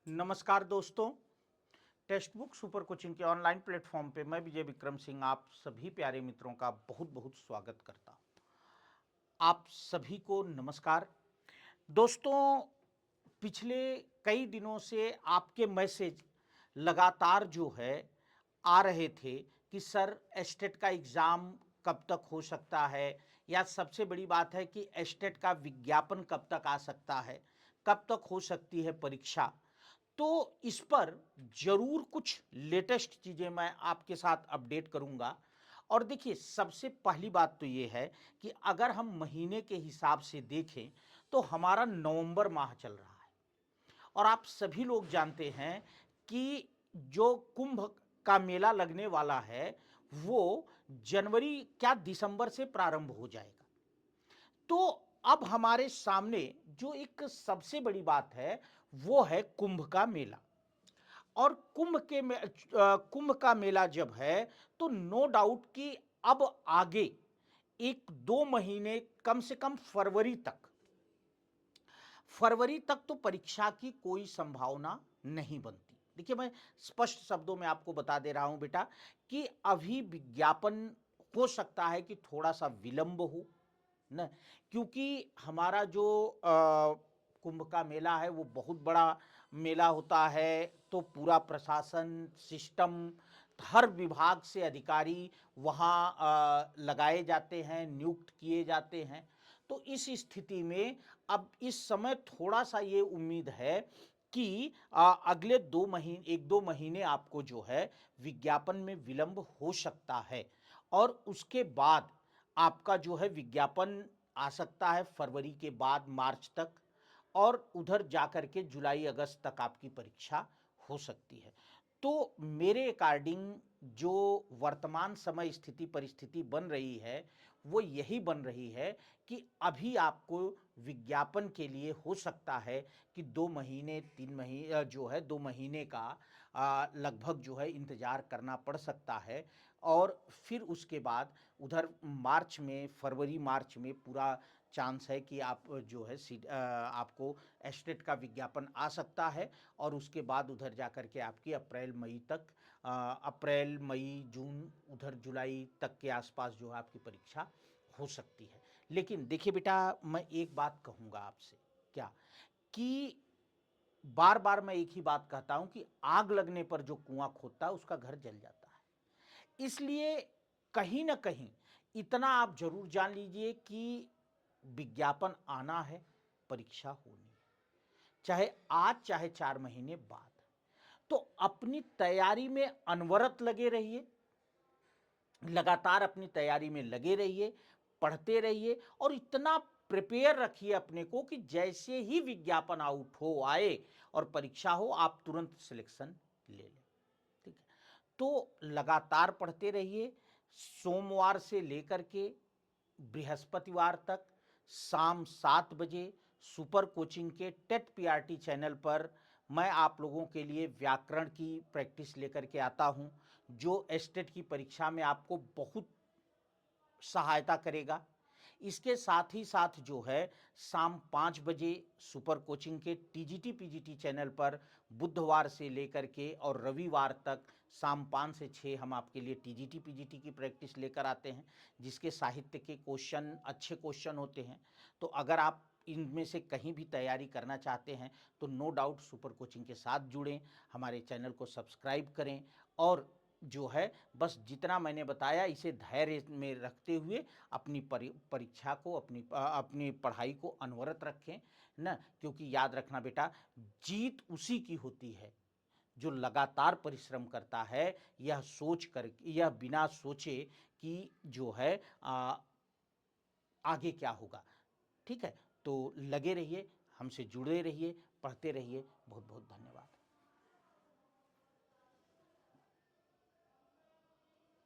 नमस्कार दोस्तों। Text book super coaching के ऑनलाइन प्लेटफॉर्म पे मैं विजय विक्रम सिंह आप सभी प्यारे मित्रों का बहुत बहुत स्वागत करता हूँ। आप सभी को नमस्कार। दोस्तों, पिछले कई दिनों से आपके मैसेज लगातार जो है आ रहे थे कि सर एस्टेट का एग्ज़ाम कब तक हो सकता है, या सबसे बड़ी बात है कि एस्टेट का विज्ञापन कब तक आ सकता है, कब तक हो सकती है परीक्षा। तो इस पर जरूर कुछ लेटेस्ट चीज़ें मैं आपके साथ अपडेट करूंगा। और देखिए, सबसे पहली बात तो ये है कि अगर हम महीने के हिसाब से देखें तो हमारा नवंबर माह चल रहा है, और आप सभी लोग जानते हैं कि जो कुंभ का मेला लगने वाला है वो जनवरी क्या दिसंबर से प्रारंभ हो जाएगा। तो अब हमारे सामने जो एक सबसे बड़ी बात है वो है कुंभ का मेला। और कुंभ का मेला जब है तो नो डाउट कि अब आगे एक दो महीने, कम से कम फरवरी तक तो परीक्षा की कोई संभावना नहीं बनती। देखिए, मैं स्पष्ट शब्दों में आपको बता दे रहा हूं बेटा कि अभी विज्ञापन हो सकता है कि थोड़ा सा विलंब हो न, क्योंकि हमारा जो कुंभ का मेला है वो बहुत बड़ा मेला होता है। तो पूरा प्रशासन सिस्टम, हर विभाग से अधिकारी वहाँ लगाए जाते हैं, नियुक्त किए जाते हैं। तो इस स्थिति में अब इस समय थोड़ा सा ये उम्मीद है कि अगले 2 महीने, 1-2 महीने आपको जो है विज्ञापन में विलंब हो सकता है। और उसके बाद आपका जो है विज्ञापन आ सकता है फरवरी के बाद मार्च तक, और उधर जाकर के जुलाई अगस्त तक आपकी परीक्षा हो सकती है। तो मेरे अकॉर्डिंग जो वर्तमान समय स्थिति परिस्थिति बन रही है वो यही बन रही है कि अभी आपको विज्ञापन के लिए हो सकता है कि 2 महीने 3 महीने जो है 2 महीने का लगभग जो है इंतज़ार करना पड़ सकता है। और फिर उसके बाद उधर मार्च में, फरवरी मार्च में पूरा चांस है कि आप जो है आपको एस्टेट का विज्ञापन आ सकता है। और उसके बाद उधर जाकर के आपकी अप्रैल मई तक, अप्रैल मई जून उधर जुलाई तक के आसपास जो है आपकी परीक्षा हो सकती है। लेकिन देखिए बेटा, मैं एक बात कहूँगा आपसे, क्या कि बार बार मैं एक ही बात कहता हूं कि आग लगने पर जो कुआं खोदता है उसका घर जल जाता है। इसलिए कहीं ना कहीं इतना आप जरूर जान लीजिए कि विज्ञापन आना है, परीक्षा होनी है, चाहे आज चाहे 4 महीने बाद। तो अपनी तैयारी में अनवरत लगे रहिए, लगातार अपनी तैयारी में लगे रहिए, पढ़ते रहिए, और इतना प्रिपेयर रखिए अपने को कि जैसे ही विज्ञापन आउट हो आए और परीक्षा हो आप तुरंत सिलेक्शन ले लें। ठीक है, तो लगातार पढ़ते रहिए। सोमवार से लेकर के बृहस्पतिवार तक शाम 7 बजे सुपर कोचिंग के टेट पीआरटी चैनल पर मैं आप लोगों के लिए व्याकरण की प्रैक्टिस लेकर के आता हूं, जो एस्टेट की परीक्षा में आपको बहुत सहायता करेगा। इसके साथ ही साथ जो है शाम 5 बजे सुपर कोचिंग के टीजीटी पीजीटी चैनल पर बुधवार से लेकर के और रविवार तक शाम 5 से 6 हम आपके लिए टीजीटी पीजीटी की प्रैक्टिस लेकर आते हैं, जिसके साहित्य के क्वेश्चन अच्छे क्वेश्चन होते हैं। तो अगर आप इनमें से कहीं भी तैयारी करना चाहते हैं तो नो डाउट सुपर कोचिंग के साथ जुड़ें, हमारे चैनल को सब्सक्राइब करें, और जो है बस जितना मैंने बताया इसे धैर्य में रखते हुए अपनी परीक्षा को, अपनी पढ़ाई को अनवरत रखें ना। क्योंकि याद रखना बेटा, जीत उसी की होती है जो लगातार परिश्रम करता है, यह सोच कर, यह बिना सोचे कि जो है आगे क्या होगा। ठीक है, तो लगे रहिए, हमसे जुड़े रहिए, पढ़ते रहिए। बहुत बहुत धन्यवाद।